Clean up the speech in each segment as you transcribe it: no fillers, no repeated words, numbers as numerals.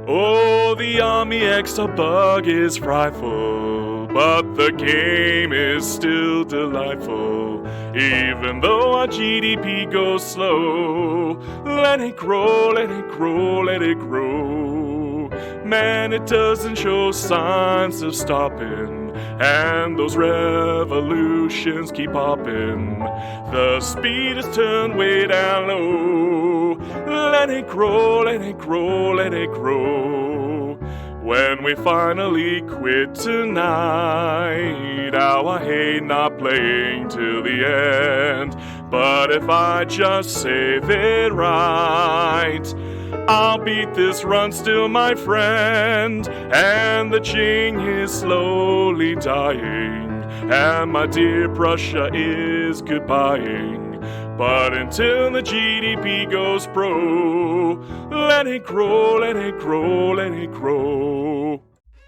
Oh, the army extra bug is frightful, but the game is still delightful. Even though our GDP goes slow, let it grow, let it grow, let it grow. Man, it doesn't show signs of stopping, and those revolutions keep popping. The speed is turned way down low. Let it grow, let it grow, let it grow. When we finally quit tonight, how I hate not playing till the end. But if I just save it right, I'll beat this run still, my friend. And the Qing is slowly dying, and my dear Prussia is goodbying. But until the GDP goes pro, let it grow, let it grow, let it grow.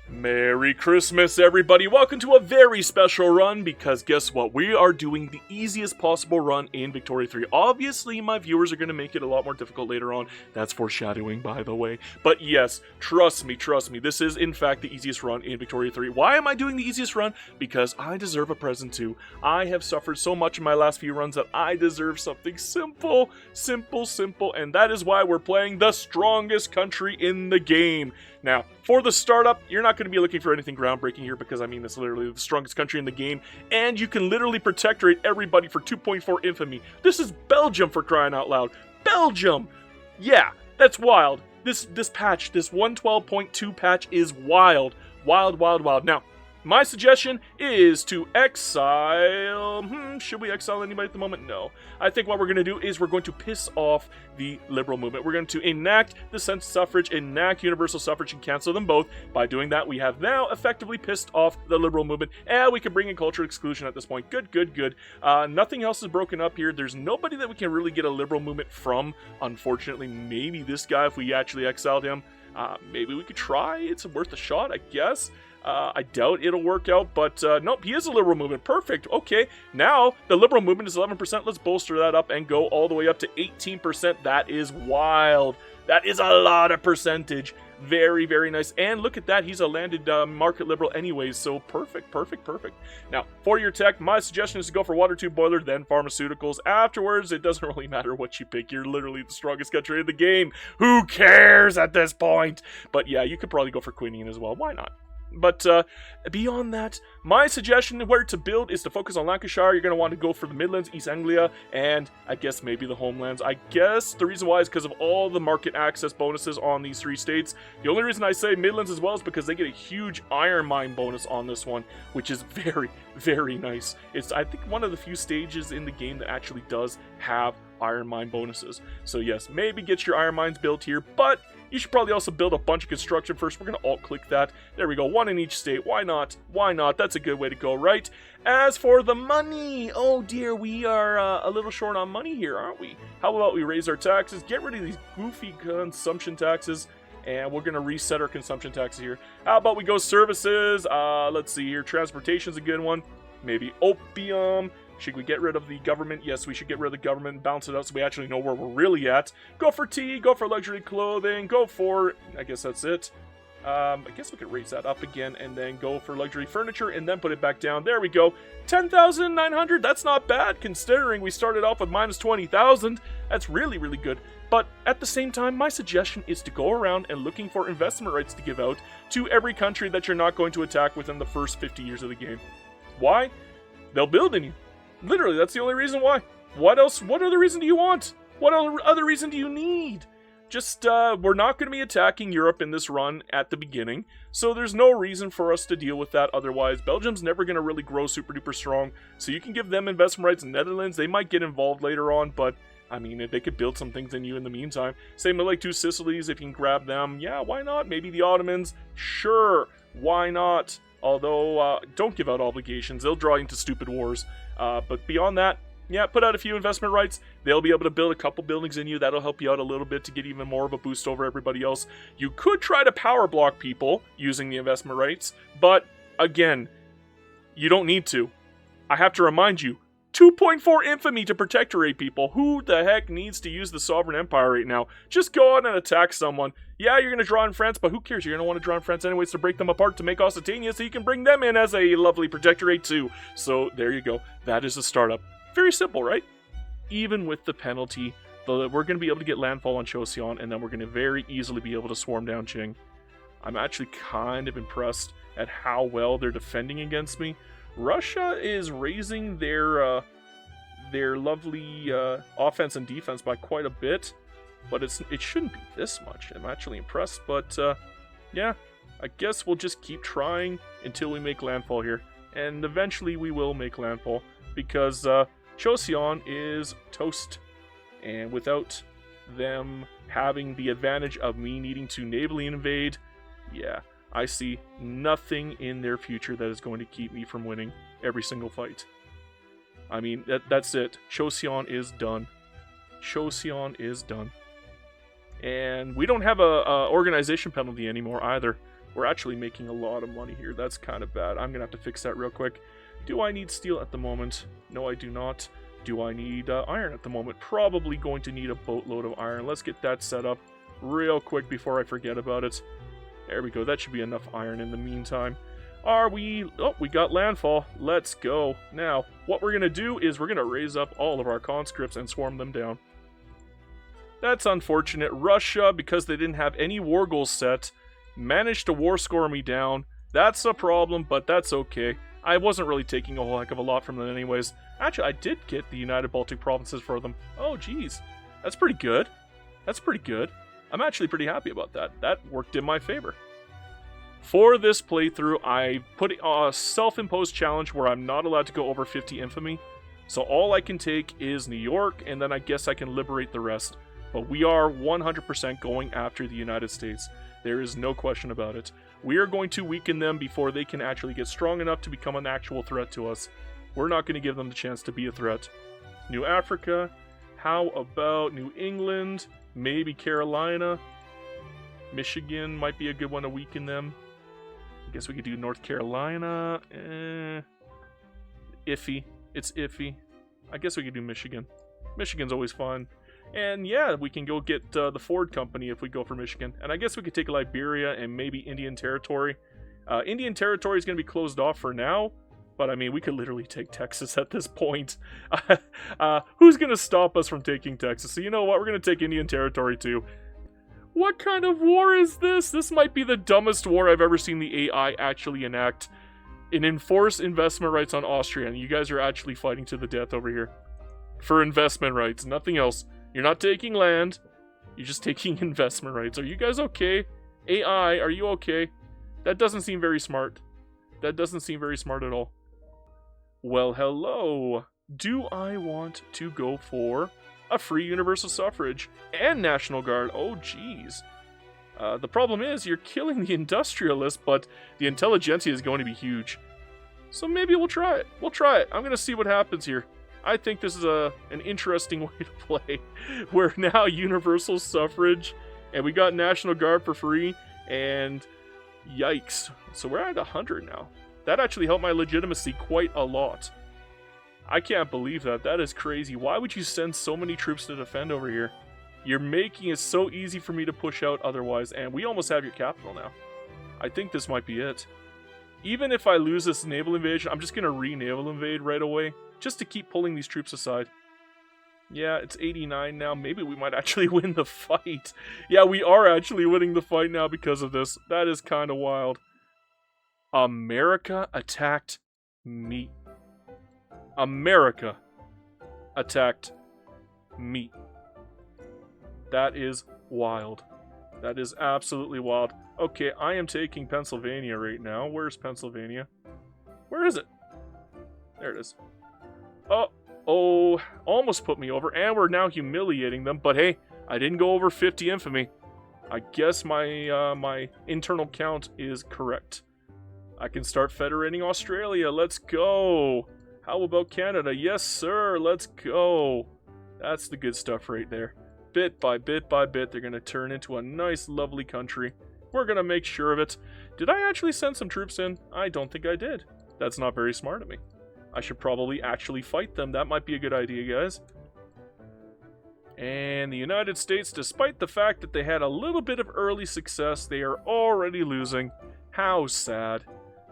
Merry Christmas, everybody. Welcome to a very special run, because guess what? We are doing the easiest possible run in Victoria 3. Obviously, my viewers are going to make it a lot more difficult later on. That's foreshadowing, by the way. But yes, trust me, this is, in fact, the easiest run in Victoria 3. Why am I doing the easiest run? Because I deserve a present, too. I have suffered so much in my last few runs that I deserve something simple, and that is why we're playing the strongest country in the game. Now, for the startup, you're not going to be looking for anything groundbreaking here, because, I mean, it's literally the strongest country in the game, and you can literally protectorate everybody for 2.4 infamy. This is Belgium, for crying out loud. Belgium! Yeah, that's wild. This patch, this 112.2 patch is wild. Wild. Now, my suggestion is to exile... should we exile anybody at the moment? No. I think what we're going to do is we're going to piss off the liberal movement. We're going to enact the sense of suffrage, enact universal suffrage, and cancel them both. By doing that, we have now effectively pissed off the liberal movement, and we can bring in cultural exclusion at this point. Good. Nothing else is broken up here. There's nobody that we can really get a liberal movement from, unfortunately. Maybe this guy, if we actually exiled him. Maybe we could try. It's worth a shot, I guess. I doubt it'll work out, but nope, he is a liberal movement. Perfect. Okay, now the liberal movement is 11%. Let's bolster that up and go all the way up to 18%. That is wild. That is a lot of percentage. Very nice. And look at that, he's a landed market liberal anyways, so perfect. Now, for your tech, my suggestion is to go for water tube boiler, then pharmaceuticals. Afterwards, it doesn't really matter what you pick. You're literally the strongest country in the game. Who cares at this point? But yeah, you could probably go for quinine as well. Why not? But beyond that, my suggestion where to build is to focus on Lancashire. You're going to want to go for the Midlands, East Anglia, and I guess maybe the Homelands. I guess the reason why is because of all the market access bonuses on these three states. The only reason I say Midlands as well is because they get a huge iron mine bonus on this one, which is very nice. It's, I think, one of the few stages in the game that actually does have iron mine bonuses. So yes, maybe get your iron mines built here, but you should probably also build a bunch of construction first. We're going to alt-click that. There we go. One in each state. Why not? That's a good way to go, right? As for the money, oh dear, we are a little short on money here, aren't we? How about we raise our taxes, get rid of these goofy consumption taxes, and we're going to reset our consumption taxes here. How about we go services? Let's see here. Transportation's a good one. Maybe opium. Should we get rid of the government? Yes, we should get rid of the government and balance it out so we actually know where we're really at. Go for tea, go for luxury clothing, go for... I guess that's it. I guess we could raise that up again and then go for luxury furniture and then put it back down. There we go. 10,900. That's not bad considering we started off with minus 20,000. That's really good. But at the same time, my suggestion is to go around and looking for investment rights to give out to every country that you're not going to attack within the first 50 years of the game. Why? They'll build in you. Literally, that's the only reason why. What else? What other reason do you want? What other reason do you need? Just, we're not going to be attacking Europe in this run at the beginning, so there's no reason for us to deal with that otherwise. Belgium's never going to really grow super duper strong, so you can give them investment rights in Netherlands. They might get involved later on, but, I mean, if they could build some things in you in the meantime. Same with, like, two Sicilies, if you can grab them. Yeah, why not? Maybe the Ottomans. Sure, why not? Although, don't give out obligations. They'll draw you into stupid wars. But beyond that, yeah, put out a few investment rights. They'll be able to build a couple buildings in you. That'll help you out a little bit to get even more of a boost over everybody else. You could try to power block people using the investment rights, but again, you don't need to. I have to remind you, 2.4 infamy to protectorate people. Who the heck needs to use the sovereign empire right now? Just go out and attack someone. Yeah, you're going to draw in France, but who cares? You're going to want to draw in France anyways to break them apart to make Occitania so you can bring them in as a lovely protectorate too. So there you go. That is a startup. Very simple, right? Even with the penalty, we're going to be able to get landfall on Joseon, and then we're going to very easily be able to swarm down Qing. I'm actually kind of impressed at how well they're defending against me. Russia is raising their lovely offense and defense by quite a bit, but it shouldn't be this much. I'm actually impressed, but yeah, I guess we'll just keep trying until we make landfall here, and eventually we will make landfall because Joseon is toast, and without them having the advantage of me needing to navally invade, yeah, I see nothing in their future that is going to keep me from winning every single fight. I mean, that's it. Joseon is done. Joseon is done. And we don't have a organization penalty anymore either. We're actually making a lot of money here. That's kind of bad. I'm going to have to fix that real quick. Do I need steel at the moment? No, I do not. Do I need iron at the moment? Probably going to need a boatload of iron. Let's get that set up real quick before I forget about it. There we go. That should be enough iron in the meantime. Are we... Oh, we got landfall. Let's go. Now, what we're going to do is we're going to raise up all of our conscripts and swarm them down. That's unfortunate. Russia, because they didn't have any war goals set, managed to war score me down. That's a problem, but that's okay. I wasn't really taking a whole heck of a lot from them anyways. Actually, I did get the United Baltic Provinces for them. Oh, geez. That's pretty good. That's pretty good. I'm actually pretty happy about that. That worked in my favor. For this playthrough, I put a self-imposed challenge where I'm not allowed to go over 50 infamy. So all I can take is New York, and then I guess I can liberate the rest. But we are 100% going after the United States. There is no question about it. We are going to weaken them before they can actually get strong enough to become an actual threat to us. We're not going to give them the chance to be a threat. New Africa. How about New England? Maybe Carolina. Michigan might be a good one to weaken them. I guess we could do North Carolina. Iffy. It's iffy. I guess we could do Michigan. Michigan's always fun. And yeah, we can go get the Ford Company if we go for Michigan. And I guess we could take Liberia and maybe Indian Territory. Indian Territory is going to be closed off for now. But I mean, we could literally take Texas at this point. Who's going to stop us from taking Texas? So you know what? We're going to take Indian Territory too. What kind of war is this? This might be the dumbest war I've ever seen the AI actually enact. And enforce investment rights on Austria. And you guys are actually fighting to the death over here. For investment rights, nothing else. You're not taking land. You're just taking investment rights. Are you guys okay? AI, are you okay? That doesn't seem very smart. That doesn't seem very smart at all. Well, hello. Do I want to go for a free universal suffrage and National Guard? Oh, geez. The problem is you're killing the industrialists, but the intelligentsia is going to be huge. So maybe we'll try it. We'll try it. I'm going to see what happens here. I think this is an interesting way to play. We're now universal suffrage, and we got National Guard for free, and yikes. So we're at 100 now. That actually helped my legitimacy quite a lot. I can't believe that. That is crazy. Why would you send so many troops to defend over here? You're making it so easy for me to push out otherwise, and we almost have your capital now. I think this might be it. Even if I lose this naval invasion, I'm just going to re-naval invade right away, just to keep pulling these troops aside. Yeah, it's 89 now. Maybe we might actually win the fight. Yeah, we are actually winning the fight now because of this. That is kind of wild. America attacked me. America attacked me. That is wild. That is absolutely wild. Okay, I am taking Pennsylvania right now. Where's Pennsylvania? Where is it? There it is. Oh, almost put me over, and we're now humiliating them. But hey, I didn't go over 50 infamy. I guess my my internal count is correct. I can start federating Australia. Let's go. How about Canada? Yes, sir. Let's go. That's the good stuff right there. Bit by bit by bit, they're going to turn into a nice, lovely country. We're going to make sure of it. Did I actually send some troops in? I don't think I did. That's not very smart of me. I should probably actually fight them. That might be a good idea, guys. And the United States, despite the fact that they had a little bit of early success, they are already losing. How sad.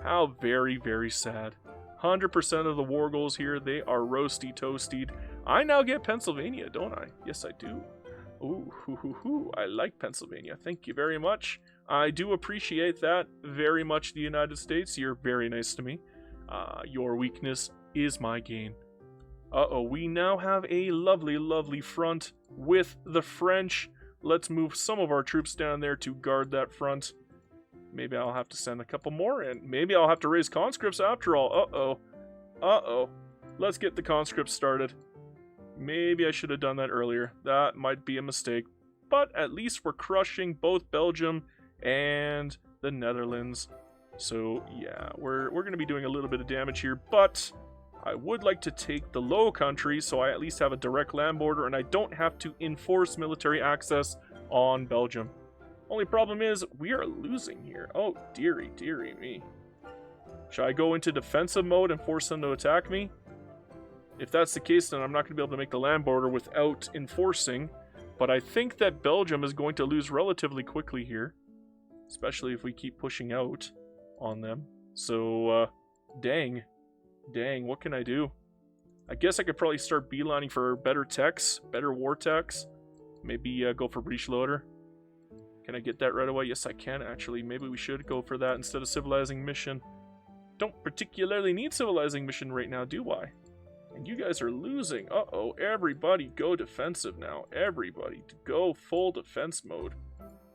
How very, very sad. 100% of the war goals here, they are roasty toasted. I now get Pennsylvania, don't I? Yes, I do. Ooh, I like Pennsylvania. Thank you very much. I do appreciate that very much, the United States. You're very nice to me. Your weakness is my gain. Uh-oh, we now have a lovely, lovely front with the French. Let's move some of our troops down there to guard that front. Maybe I'll have to send a couple more, and maybe I'll have to raise conscripts after all. Uh-oh. Let's get the conscripts started. Maybe I should have done that earlier. That might be a mistake. But at least we're crushing both Belgium and the Netherlands. So, yeah, we're going to be doing a little bit of damage here, but I would like to take the Low Countries so I at least have a direct land border and I don't have to enforce military access on Belgium. Only problem is, we are losing here. Oh, dearie me. Should I go into defensive mode and force them to attack me? If that's the case, then I'm not going to be able to make the land border without enforcing. But I think that Belgium is going to lose relatively quickly here. Especially if we keep pushing out on them. So, dang, what can I do? I guess I could probably start beelining for better techs, better war techs. Maybe go for breech loader. Can I get that right away? Yes, I can, actually. Maybe we should go for that instead of civilizing mission. Don't particularly need civilizing mission right now, do I? And you guys are losing. Uh-oh, everybody go defensive now. Everybody go full defense mode.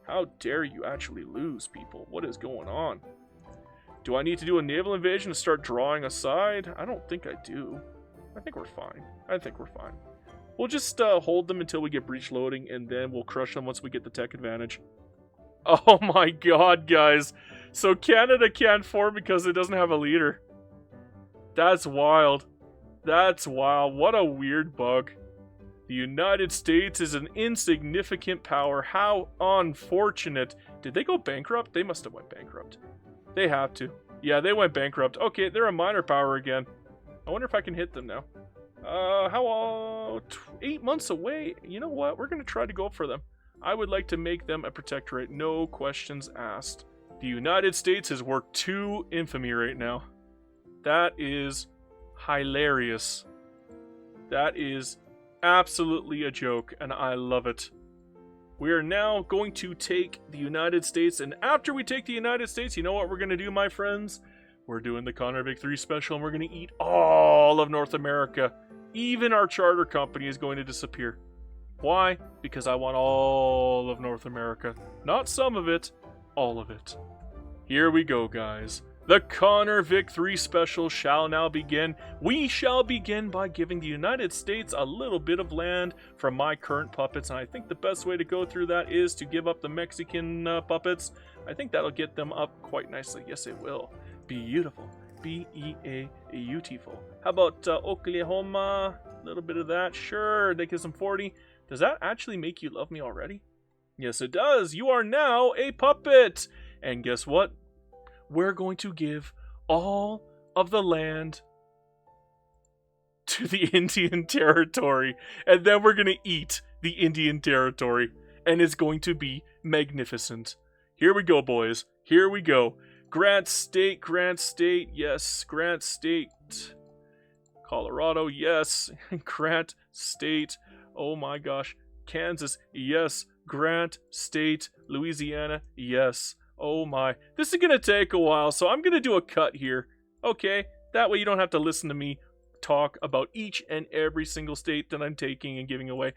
How dare you actually lose, people? What is going on? Do I need to do a naval invasion to start drawing aside? I don't think I do. I think we're fine. We'll just hold them until we get breach loading, and then we'll crush them once we get the tech advantage. Oh my god, guys. So Canada can't form because it doesn't have a leader. That's wild. That's wild. What a weird bug. The United States is an insignificant power. How unfortunate. Did they go bankrupt? They must have went bankrupt. They have to. Yeah, they went bankrupt. Okay, they're a minor power again. I wonder if I can hit them now. How 8 months away? You know what? We're going to try to go for them. I would like to make them a protectorate. No questions asked. The United States has worked to infamy right now. That is hilarious. That is absolutely a joke, and I love it. We are now going to take the United States, and after we take the United States, you know what we're going to do, my friends? We're doing the Connor Victory Special, and we're going to eat all of North America. Even our charter company is going to disappear. Why? Because I want all of North America. Not some of it, all of it. Here we go, guys. The Connor Victory Special shall now begin. We shall begin by giving the United States a little bit of land from my current puppets, and I think the best way to go through that is to give up the Mexican puppets. I think that'll get them up quite nicely. Yes, it will. Beautiful. B-E-A-beautiful. How about Oklahoma? A little bit of that. Sure, they get some 40. Does that actually make you love me already? Yes, it does. You are now a puppet. And guess what? We're going to give all of the land to the Indian Territory. And then we're going to eat the Indian Territory. And it's going to be magnificent. Here we go, boys. Here we go. Grant State, yes. Grant State. Colorado, yes. Grant State. Oh my gosh. Kansas, yes. Grant State. Louisiana, yes. Oh my. This is going to take a while, so I'm going to do a cut here. Okay? That way you don't have to listen to me talk about each and every single state that I'm taking and giving away.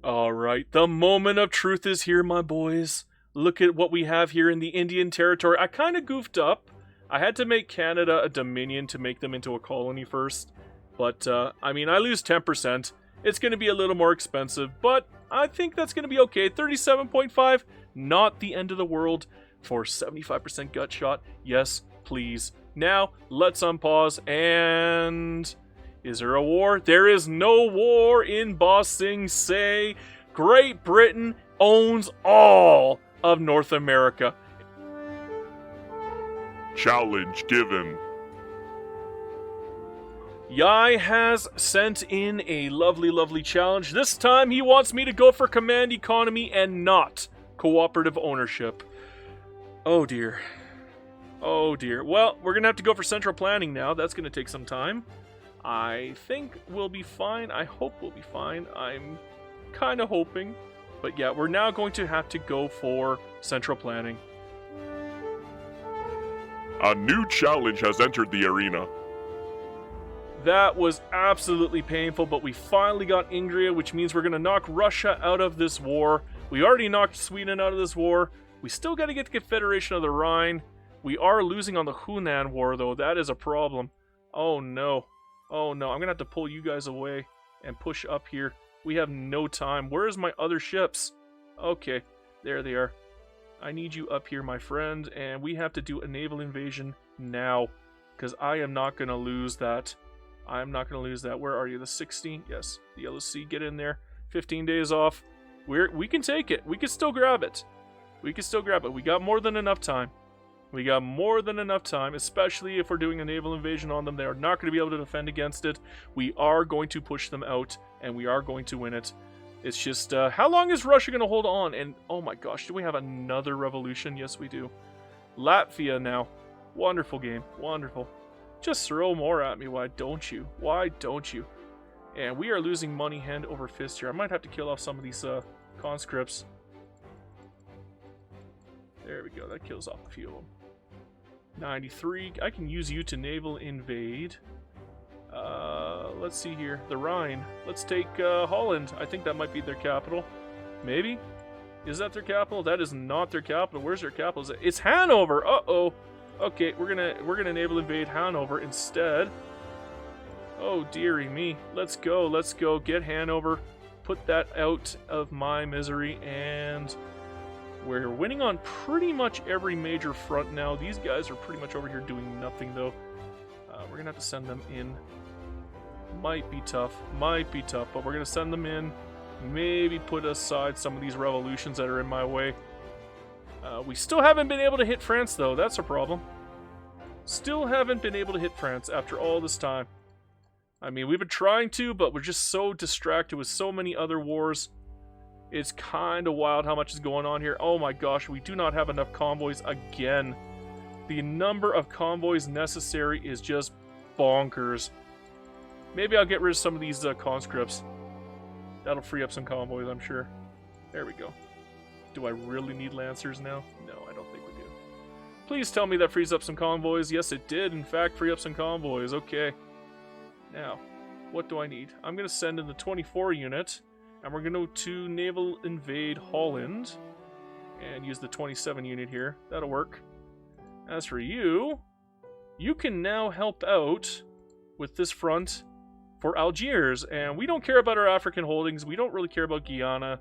Alright, the moment of truth is here, my boys. Look at what we have here in the Indian Territory. I kind of goofed up. I had to make Canada a dominion to make them into a colony first. But, I mean, I lose 10%. It's going to be a little more expensive, but I think that's going to be okay. 37.5, not the end of the world for 75% gut shot. Yes, please. Now, let's unpause, and is there a war? There is no war in Ba Sing Se. Great Britain owns all of North America. Challenge given. Yai has sent in a lovely, lovely challenge. This time he wants me to go for command economy and not cooperative ownership. Oh dear. Oh dear. Well, we're going to have to go for central planning now. That's going to take some time. I think we'll be fine. I hope we'll be fine. I'm kind of hoping. But yeah, we're now going to have to go for central planning. A new challenge has entered the arena. That was absolutely painful, but we finally got Ingria, which means we're going to knock Russia out of this war. We already knocked Sweden out of this war. We still got to get the Confederation of the Rhine. We are losing on the Hunan War, though. That is a problem. Oh, no. Oh, no. I'm going to have to pull you guys away and push up here. We have no time. Where's my other ships? Okay, there they are. I need you up here, my friend, and we have to do a naval invasion now, because I am not going to lose that. I'm not going to lose that. Where are you? The 16? Yes, the Yellow Sea. Get in there. 15 days off. We can take it. We can still grab it. We can still grab it. We got more than enough time. We got more than enough time, especially if we're doing a naval invasion on them. They are not going to be able to defend against it. We are going to push them out, and we are going to win it. It's just, how long is Russia going to hold on? And, oh my gosh, do we have another revolution? Yes, we do. Latvia now. Wonderful game. Wonderful. Just throw more at me, why don't you? Why don't you? And we are losing money hand over fist here. I might have to kill off some of these conscripts. There we go, that kills off a few of them. 93, I can use you to naval invade. Let's see here, the Rhine. Let's take Holland. I think that might be their capital. Maybe? Is that their capital? That is not their capital. Where's their capital? It's Hanover! Uh-oh! Okay, we're gonna naval invade Hanover instead. Oh dearie me. Let's go, get Hanover, put that out of my misery, and we're winning on pretty much every major front now. These guys are pretty much over here doing nothing though. We're gonna have to send them in. Might be tough, but we're gonna send them in. Maybe put aside some of these revolutions that are in my way. We still haven't been able to hit France, though. That's a problem. Still haven't been able to hit France after all this time. I mean, we've been trying to, but we're just so distracted with so many other wars. It's kind of wild how much is going on here. Oh my gosh, we do not have enough convoys again. The number of convoys necessary is just bonkers. Maybe I'll get rid of some of these conscripts. That'll free up some convoys, I'm sure. There we go. Do I really need Lancers now? No, I don't think we do. Please tell me that frees up some convoys. Yes, it did, in fact, free up some convoys. Okay. Now, what do I need? I'm going to send in the 24 unit, and we're going to naval invade Holland, and use the 27 unit here. That'll work. As for you, you can now help out with this front for Algiers, and we don't care about our African holdings. We don't really care about Guyana.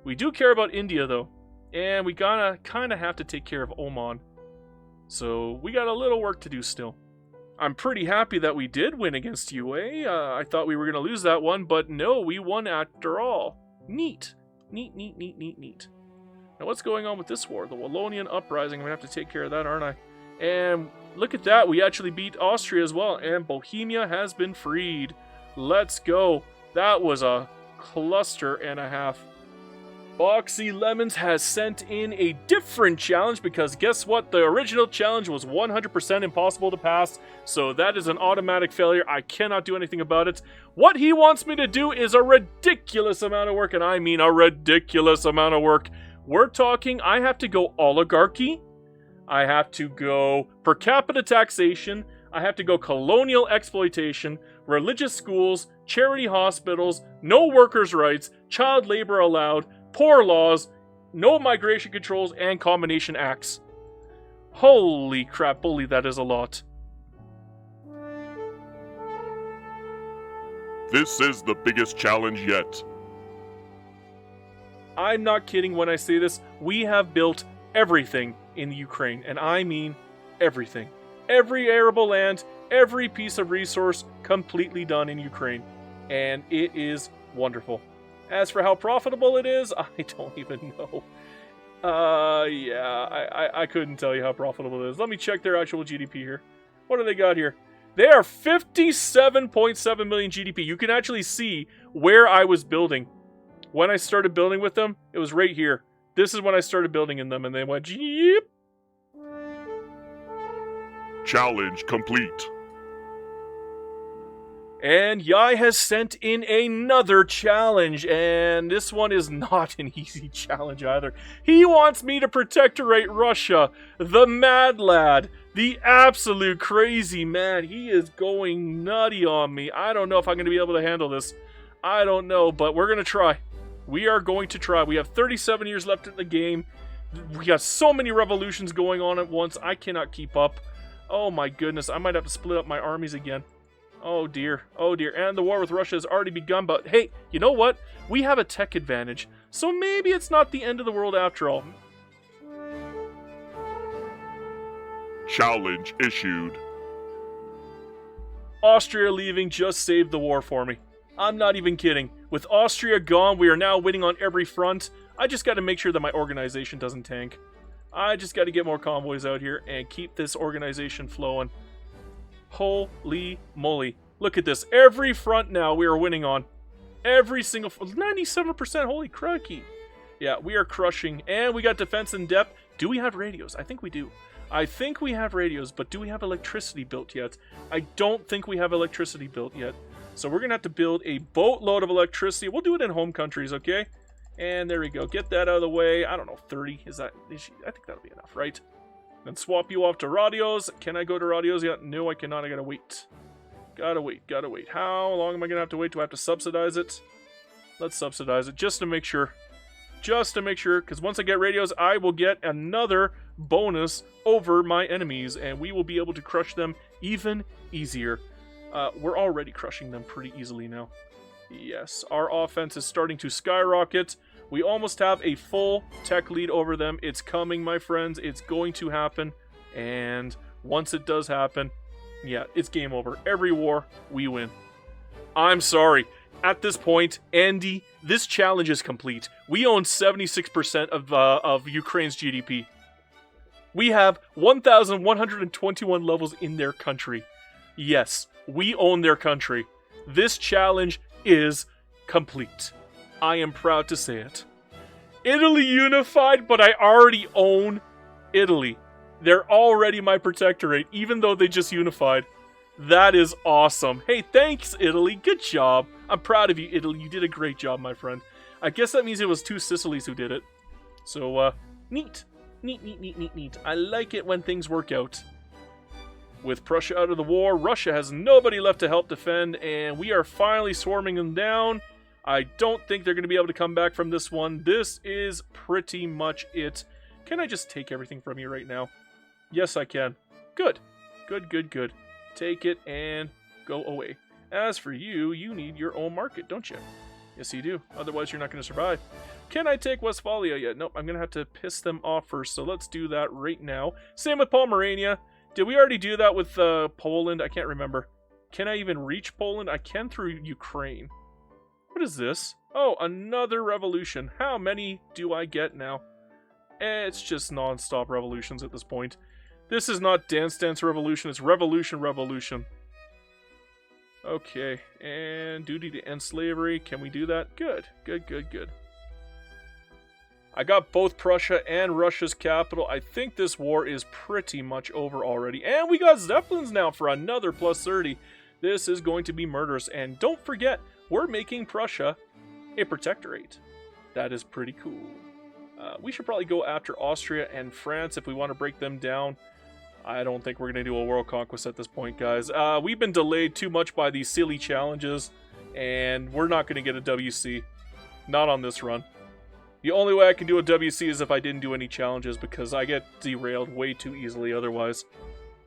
We do care about India, though, and we gotta kind of have to take care of Oman. So we got a little work to do still. I'm pretty happy that we did win against UA. I thought we were gonna lose that one, but no, we won after all. Neat. Neat, neat, neat, neat, neat. Now what's going on with this war? The Wallonian Uprising. I'm gonna have to take care of that, aren't I? And look at that, we actually beat Austria as well, and Bohemia has been freed. Let's go. That was a cluster and a half. Boxy Lemons has sent in a different challenge because guess what? The original challenge was 100% impossible to pass, so that is an automatic failure. I cannot do anything about it. What he wants me to do is a ridiculous amount of work, and I mean a ridiculous amount of work. We're talking, I have to go oligarchy, I have to go per capita taxation, I have to go colonial exploitation, religious schools, charity hospitals, no workers' rights, child labor allowed, poor laws, no migration controls, and combination acts. Holy crap, bully, that is a lot. This is the biggest challenge yet. I'm not kidding when I say this. We have built everything in the Ukraine, and I mean everything. Every arable land, every piece of resource completely done in Ukraine. And it is wonderful. As for how profitable it is, I don't even know. Yeah, I couldn't tell you how profitable it is. Let me check their actual GDP here. What do they got here? They are 57.7 million GDP. You can actually see where I was building. When I started building with them, it was right here. This is when I started building in them, and they went, jeep. Challenge complete. And Yai has sent in another challenge, and this one is not an easy challenge either. He wants me to protectorate Russia, the mad lad, the absolute crazy man. He is going nutty on me. I don't know if I'm going to be able to handle this. I don't know, but we're going to try. We are going to try. We have 37 years left in the game. We got so many revolutions going on at once. I cannot keep up. Oh my goodness, I might have to split up my armies again. Oh dear, and the war with Russia has already begun, but hey, you know what? We have a tech advantage, so maybe it's not the end of the world after all. Challenge issued. Austria leaving just saved the war for me. I'm not even kidding. With Austria gone, we are now winning on every front. I just got to make sure that my organization doesn't tank. I just got to get more convoys out here and keep this organization flowing. Holy moly. Look at this. Every front now we are winning on. Every single... 97%. Holy cranky. Yeah, we are crushing. And we got defense in depth. Do we have radios? I think we do. I think we have radios, but do we have electricity built yet? I don't think we have electricity built yet. So we're going to have to build a boatload of electricity. We'll do it in home countries, okay? And there we go. Get that out of the way. I don't know, 30. I think that'll be enough, right? Then swap you off to radios. Can I go to radios yet? No, I cannot. I gotta wait. Gotta wait. How long am I gonna have to wait? Do I have to subsidize it? Let's subsidize it just to make sure. Because once I get radios, I will get another bonus over my enemies, and we will be able to crush them even easier. We're already crushing them pretty easily now. Yes, our offense is starting to skyrocket. We almost have a full tech lead over them. It's coming, my friends. It's going to happen. And once it does happen, yeah, it's game over. Every war, we win. I'm sorry. At this point, Andy, this challenge is complete. We own 76% of Ukraine's GDP. We have 1,121 levels in their country. Yes, we own their country. This challenge is complete. I am proud to say it. Italy unified, but I already own Italy. They're already my protectorate, even though they just unified. That is awesome. Hey, thanks, Italy. Good job. I'm proud of you, Italy. You did a great job, my friend. I guess that means it was 2 Sicilies who did it. So, neat. Neat. I like it when things work out. With Prussia out of the war, Russia has nobody left to help defend, and we are finally swarming them down. I don't think they're going to be able to come back from this one. This is pretty much it. Can I just take everything from you right now? Yes, I can. Good. Take it and go away. As for you, you need your own market, don't you? Yes, you do. Otherwise, you're not going to survive. Can I take Westphalia yet? Nope, I'm going to have to piss them off first, so let's do that right now. Same with Pomerania. Did we already do that with Poland? I can't remember. Can I even reach Poland? I can through Ukraine. What is this? Oh, another revolution. How many do I get now? It's just non-stop revolutions at this point. This is not Dance Revolution, it's Revolution. Okay, and duty to end slavery. Can we do that? Good. I got both Prussia and Russia's capital. I think this war is pretty much over already. And we got Zeppelins now for another plus 30. This is going to be murderous. And don't forget, we're making Prussia a protectorate. That is pretty cool. We should probably go after Austria and France if we want to break them down. I don't think we're going to do a world conquest at this point, guys. We've been delayed too much by these silly challenges, and we're not going to get a WC. Not on this run. The only way I can do a WC is if I didn't do any challenges, because I get derailed way too easily otherwise.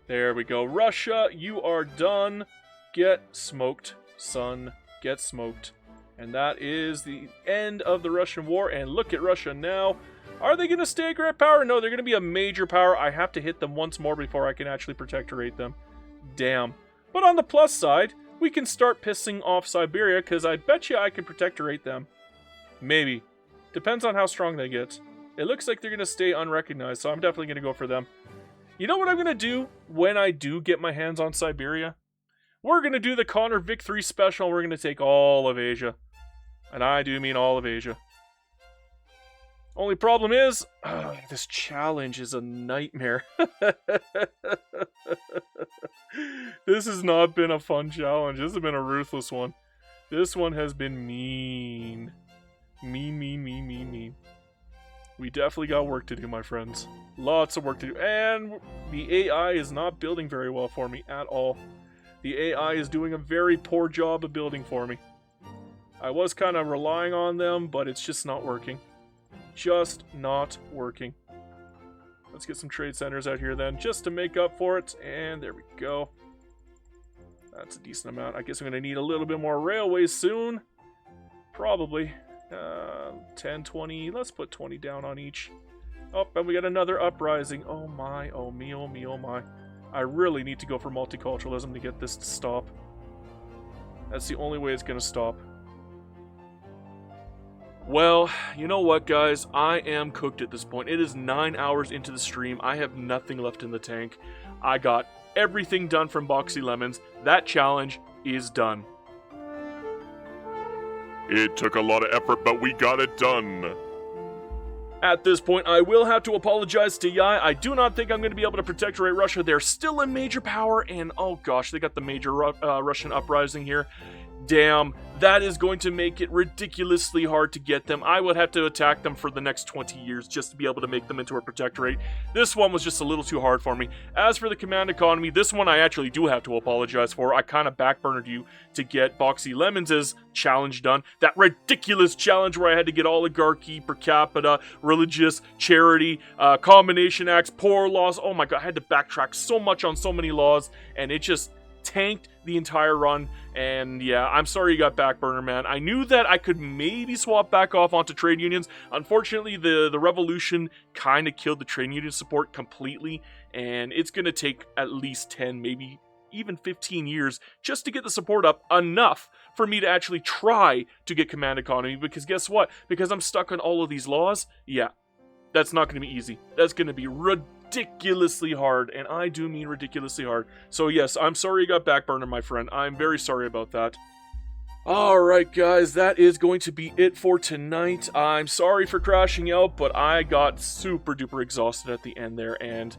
There we go. Russia, you are done. Get smoked, son. Get smoked. And that is the end of the Russian war, and look at Russia now. Are they going to stay a great power? No, they're going to be a major power. I have to hit them once more before I can actually protectorate them. Damn. But on the plus side, we can start pissing off Siberia, because I bet you I can protectorate them. Maybe. Depends on how strong they get. It looks like they're going to stay unrecognized, so I'm definitely going to go for them. You know what I'm going to do when I do get my hands on Siberia? We're going to do the Connor Victory Special. We're going to take all of Asia. And I do mean all of Asia. Only problem is, this challenge is a nightmare. This has not been a fun challenge. This has been a ruthless one. This one has been mean. Mean. We definitely got work to do, my friends. Lots of work to do. And the AI is not building very well for me at all. The AI is doing a very poor job of building for me. I was kind of relying on them, but it's just not working. Just not working. Let's get some trade centers out here then, just to make up for it. And there we go. That's a decent amount. I guess I'm going to need a little bit more railways soon. Probably. 10, 20. Let's put 20 down on each. Oh, and we got another uprising. Oh my, oh me, oh me, oh my. I really need to go for multiculturalism to get this to stop. That's the only way it's going to stop. Well, you know what, guys? I am cooked at this point. It is 9 hours into the stream. I have nothing left in the tank. I got everything done from Boxy Lemons. That challenge is done. It took a lot of effort, but we got it done. At this point, I will have to apologize to Yai. I do not think I'm going to be able to protectorate Russia. They're still a major power, and oh gosh, they got the major Russian uprising here. Damn, that is going to make it ridiculously hard to get them. I would have to attack them for the next 20 years just to be able to make them into a protectorate. This one was just a little too hard for me. As for the command economy, this one I actually do have to apologize for. I kind of backburnered you to get Boxy Lemons' challenge done. That ridiculous challenge where I had to get oligarchy, per capita, religious, charity, combination acts, poor laws. Oh my god, I had to backtrack so much on so many laws, and it just tanked the entire run. And yeah, I'm sorry you got backburner, man. I knew that I could maybe swap back off onto trade unions. Unfortunately, the revolution kind of killed the trade union support completely, and it's going to take at least 10, maybe even 15 years just to get the support up enough for me to actually try to get command economy, because guess what? Because I'm stuck on all of these laws, yeah, that's not going to be easy. That's going to be ridiculously hard, and I do mean ridiculously hard. So yes, I'm sorry you got backburner, my friend. I'm very sorry about that. Alright guys, that is going to be it for tonight. I'm sorry for crashing out, but I got super duper exhausted at the end there, and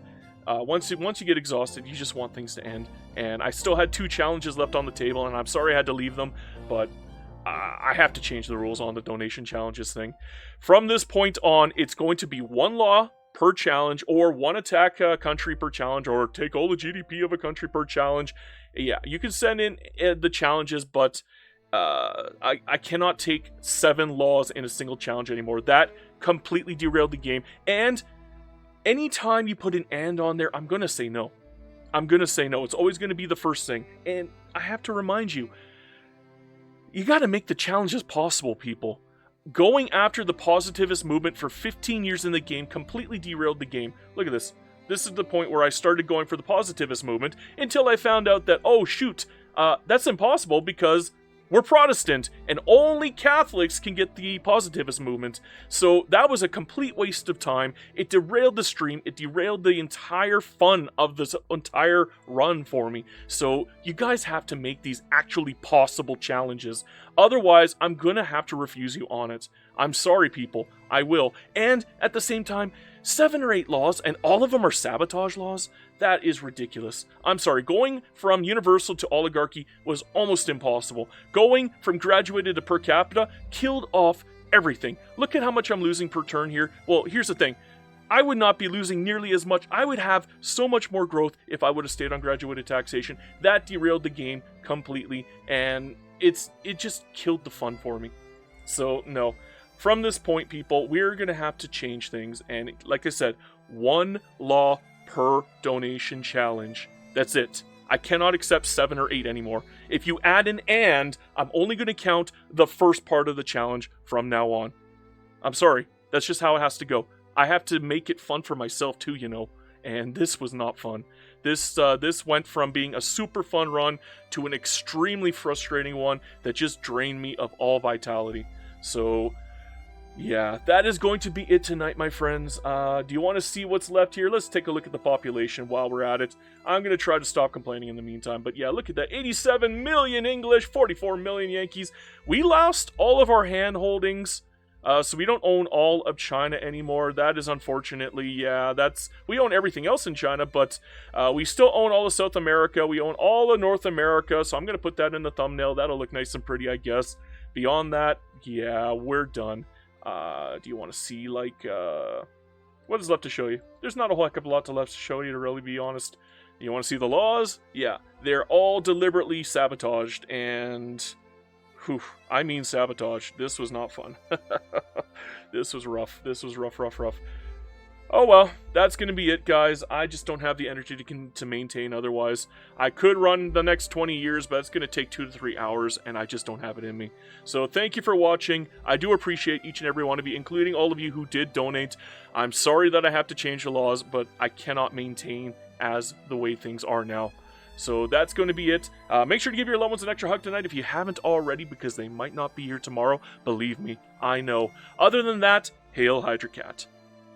once you get exhausted, you just want things to end. And I still had 2 challenges left on the table, and I'm sorry I had to leave them, but I have to change the rules on the donation challenges thing. From this point on, it's going to be 1 law per challenge, or 1 attack country per challenge, or take all the GDP of a country per challenge. Yeah, you can send in the challenges, but I cannot take 7 laws in a single challenge anymore. That completely derailed the game. And anytime you put an "and" on there, I'm going to say no. I'm going to say no. It's always going to be the first thing. And I have to remind you, you got to make the challenges possible, people. Going after the positivist movement for 15 years in the game completely derailed the game. Look at this. This is the point where I started going for the positivist movement until I found out that, oh shoot, that's impossible because we're Protestant and only Catholics can get the positivist movement. So that was a complete waste of time. It derailed the stream. It derailed the entire fun of this entire run for me. So you guys have to make these actually possible challenges. Otherwise, I'm gonna have to refuse you on it. I'm sorry, people. I will. And at the same time, 7 or 8 laws, and all of them are sabotage laws? That is ridiculous. I'm sorry, going from universal to oligarchy was almost impossible. Going from graduated to per capita killed off everything. Look at how much I'm losing per turn here. Well, here's the thing. I would not be losing nearly as much. I would have so much more growth if I would have stayed on graduated taxation. That derailed the game completely, and it just killed the fun for me. So, no. From this point, people, we're going to have to change things. And like I said, 1 law per donation challenge. That's it. I cannot accept 7 or 8 anymore. If you add an "and," I'm only going to count the first part of the challenge from now on. I'm sorry. That's just how it has to go. I have to make it fun for myself too, you know. And this was not fun. This went from being a super fun run to an extremely frustrating one that just drained me of all vitality. So Yeah, that is going to be it tonight, my friends. Do you want to see what's left here? Let's take a look at the population while we're at it. I'm going to try to stop complaining in the meantime. But yeah, look at that. 87 million English, 44 million Yankees. We lost all of our hand holdings. So we don't own all of China anymore. That is unfortunately, yeah, we own everything else in China, but we still own all of South America. We own all of North America, so I'm going to put that in the thumbnail. That'll look nice and pretty, I guess. Beyond that, yeah, we're done. Do you want to see, like, what is left to show you? There's not a whole heck of a lot left to show you, to really be honest. You want to see the laws? Yeah, they're all deliberately sabotaged, and... whew, I mean sabotage. This was not fun. This was rough. This was rough. Oh well, that's going to be it, guys. I just don't have the energy to maintain otherwise. I could run the next 20 years, but it's going to take 2 to 3 hours, and I just don't have it in me. So thank you for watching. I do appreciate each and every one of you, including all of you who did donate. I'm sorry that I have to change the laws, but I cannot maintain as the way things are now. So that's going to be it. Make sure to give your loved ones an extra hug tonight if you haven't already, because they might not be here tomorrow. Believe me, I know. Other than that, hail Hydra Cat.